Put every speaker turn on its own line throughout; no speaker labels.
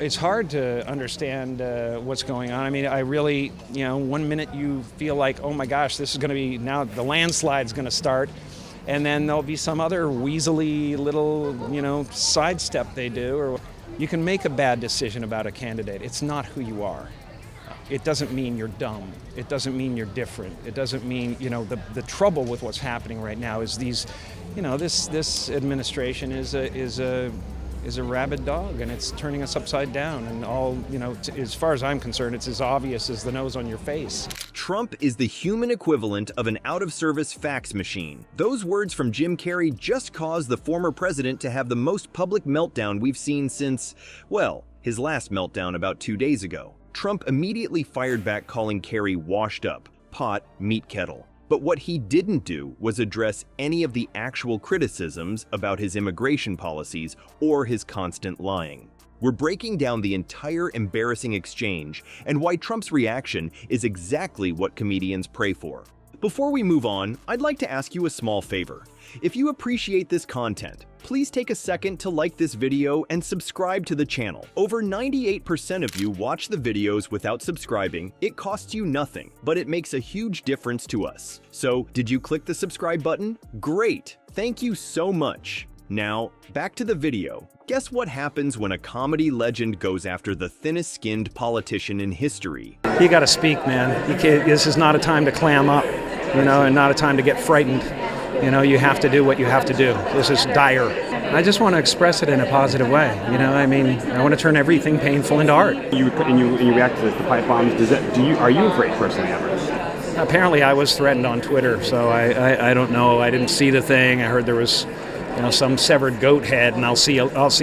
It's hard to understand what's going on. I mean, I really, one minute you feel like, oh my gosh, this is going to be, now the landslide's going to start. And then there'll be some other weaselly little, sidestep they do. Or you can make a bad decision about a candidate. It's not who you are. It doesn't mean you're dumb. It doesn't mean you're different. It doesn't mean, the trouble with what's happening right now is these, this administration is a rabid dog, and it's turning us upside down. And all, as far as I'm concerned, it's as obvious as the nose on your face.
Trump is the human equivalent of an out-of-service fax machine. Those words from Jim Carrey just caused the former president to have the most public meltdown we've seen since, well, his last meltdown about 2 days ago. Trump immediately fired back, calling Carrey washed up, pot, meat kettle. But what he didn't do was address any of the actual criticisms about his immigration policies or his constant lying. We're breaking down the entire embarrassing exchange and why Trump's reaction is exactly what comedians pray for. Before we move on, I'd like to ask you a small favor. If you appreciate this content, please take a second to like this video and subscribe to the channel. Over 98% of you watch the videos without subscribing. It costs you nothing, but it makes a huge difference to us. So, did you click the subscribe button? Great! Thank you so much. Now, back to the video. Guess what happens when a comedy legend goes after the thinnest-skinned politician in history?
You gotta speak, man. This is not a time to clam up, and not a time to get frightened. You have to do what you have to do. This is dire. I just want to express it in a positive way. I want to turn everything painful into art.
You react to the pipe bombs. Are you afraid personally ever?
Apparently, I was threatened on Twitter, so I don't know. I didn't see the thing. I heard there was, some severed goat head, and I'll see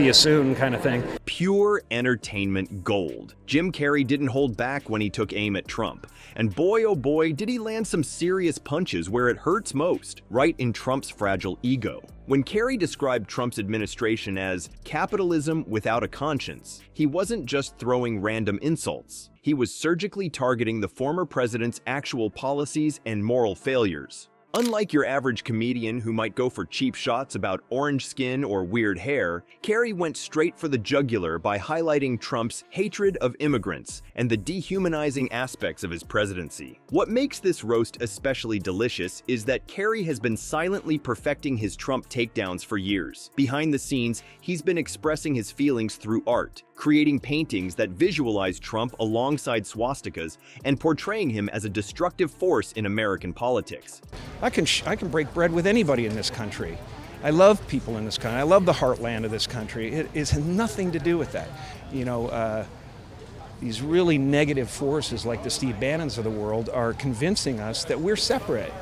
you soon, kind of thing.
Pure entertainment gold. Jim Carrey didn't hold back when he took aim at Trump. And boy, oh boy, did he land some serious punches where it hurts most, right in Trump's fragile ego. When Carrey described Trump's administration as capitalism without a conscience, he wasn't just throwing random insults. He was surgically targeting the former president's actual policies and moral failures. Unlike your average comedian who might go for cheap shots about orange skin or weird hair, Carrey went straight for the jugular by highlighting Trump's hatred of immigrants and the dehumanizing aspects of his presidency. What makes this roast especially delicious is that Carrey has been silently perfecting his Trump takedowns for years. Behind the scenes, he's been expressing his feelings through art, creating paintings that visualize Trump alongside swastikas and portraying him as a destructive force in American politics.
I can break bread with anybody in this country. I love people in this country. I love the heartland of this country. It has nothing to do with that. These really negative forces like the Steve Bannons of the world are convincing us that we're separate,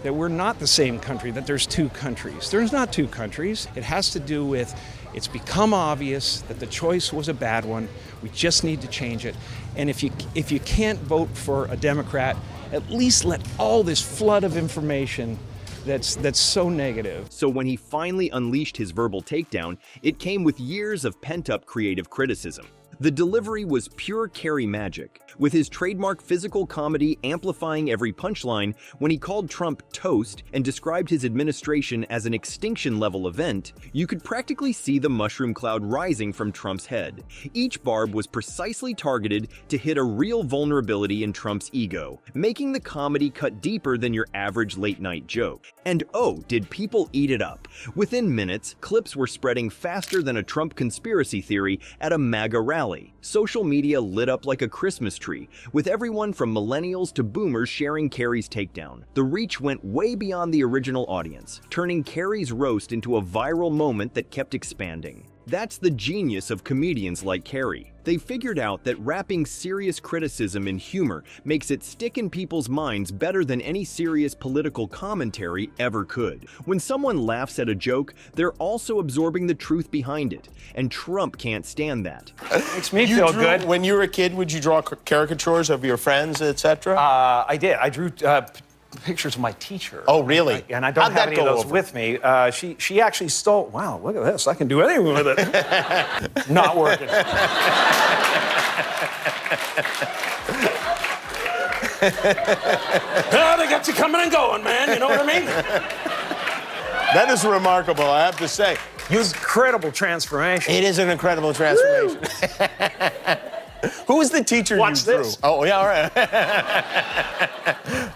that we're not the same country, that there's two countries. There's not two countries. It has to do with, it's become obvious that the choice was a bad one. We just need to change it. And if you can't vote for a Democrat, at least let all this flood of information that's so negative.
So when he finally unleashed his verbal takedown, it came with years of pent-up creative criticism. The delivery was pure Carrey magic, with his trademark physical comedy amplifying every punchline. When he called Trump toast and described his administration as an extinction-level event, you could practically see the mushroom cloud rising from Trump's head. Each barb was precisely targeted to hit a real vulnerability in Trump's ego, making the comedy cut deeper than your average late-night joke. And oh, did people eat it up. Within minutes, clips were spreading faster than a Trump conspiracy theory at a MAGA rally. Social media lit up like a Christmas tree, with everyone from millennials to boomers sharing Carrey's takedown. The reach went way beyond the original audience, turning Carrey's roast into a viral moment that kept expanding. That's the genius of comedians like Carrey. They figured out that wrapping serious criticism in humor makes it stick in people's minds better than any serious political commentary ever could. When someone laughs at a joke, they're also absorbing the truth behind it, and Trump can't stand that.
Makes me feel good.
When you were a kid, would you draw caricatures of your friends, etc.?
I did. I drew pictures of my teacher.
Oh, really?
And I don't have any of those with me. She actually stole. Wow, look at this! I can do anything with it. Not working. Well, they got you coming and going, man. You know what I mean?
That is remarkable, I have to say.
Incredible transformation.
It is an incredible transformation. Who was the teacher
Watch
you
this.
drew? Oh, yeah,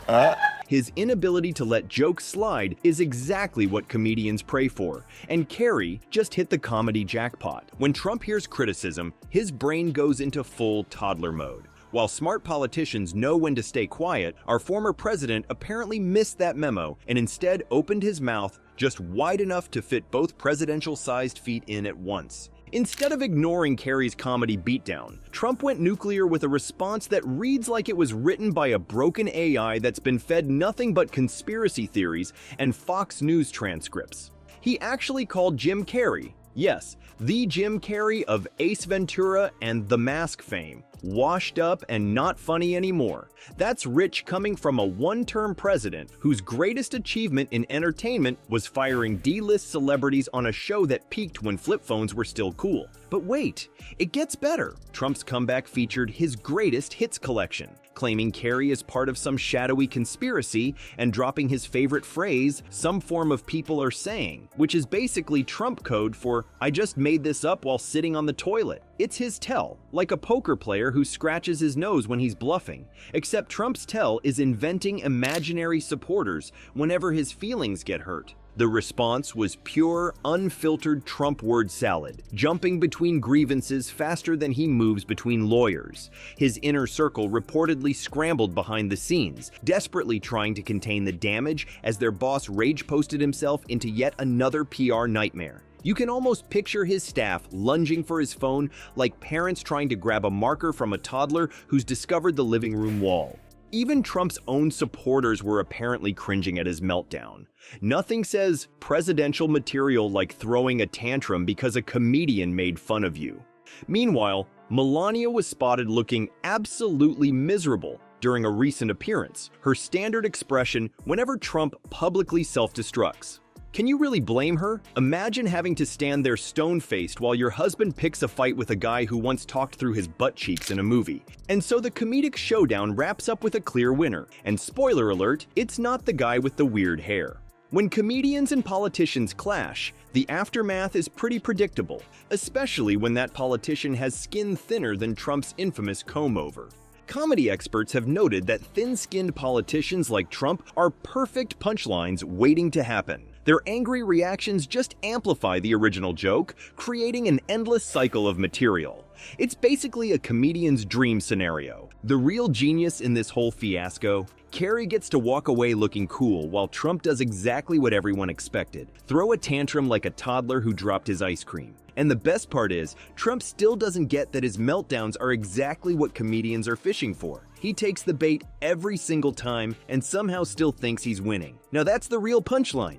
all right.
His inability to let jokes slide is exactly what comedians pray for, and Carrey just hit the comedy jackpot. When Trump hears criticism, his brain goes into full toddler mode. While smart politicians know when to stay quiet, our former president apparently missed that memo and instead opened his mouth just wide enough to fit both presidential-sized feet in at once. Instead of ignoring Carrey's comedy beatdown, Trump went nuclear with a response that reads like it was written by a broken AI that's been fed nothing but conspiracy theories and Fox News transcripts. He actually called Jim Carrey, yes, the Jim Carrey of Ace Ventura and The Mask fame, washed up and not funny anymore. That's rich coming from a one-term president whose greatest achievement in entertainment was firing D-list celebrities on a show that peaked when flip phones were still cool. But wait, it gets better. Trump's comeback featured his greatest hits collection, claiming Carrey is part of some shadowy conspiracy and dropping his favorite phrase, "some form of people are saying," which is basically Trump code for "I just made this up while sitting on the toilet." It's his tell, like a poker player who scratches his nose when he's bluffing, except Trump's tell is inventing imaginary supporters whenever his feelings get hurt. The response was pure, unfiltered Trump word salad, jumping between grievances faster than he moves between lawyers. His inner circle reportedly scrambled behind the scenes, desperately trying to contain the damage as their boss rage-posted himself into yet another PR nightmare. You can almost picture his staff lunging for his phone like parents trying to grab a marker from a toddler who's discovered the living room wall. Even Trump's own supporters were apparently cringing at his meltdown. Nothing says presidential material like throwing a tantrum because a comedian made fun of you. Meanwhile, Melania was spotted looking absolutely miserable during a recent appearance, her standard expression whenever Trump publicly self-destructs. Can you really blame her? Imagine having to stand there stone-faced while your husband picks a fight with a guy who once talked through his butt cheeks in a movie. And so the comedic showdown wraps up with a clear winner. And spoiler alert, it's not the guy with the weird hair. When comedians and politicians clash, the aftermath is pretty predictable, especially when that politician has skin thinner than Trump's infamous comb-over. Comedy experts have noted that thin-skinned politicians like Trump are perfect punchlines waiting to happen. Their angry reactions just amplify the original joke, creating an endless cycle of material. It's basically a comedian's dream scenario. The real genius in this whole fiasco? Carrey gets to walk away looking cool while Trump does exactly what everyone expected. Throw a tantrum like a toddler who dropped his ice cream. And the best part is, Trump still doesn't get that his meltdowns are exactly what comedians are fishing for. He takes the bait every single time and somehow still thinks he's winning. Now that's the real punchline.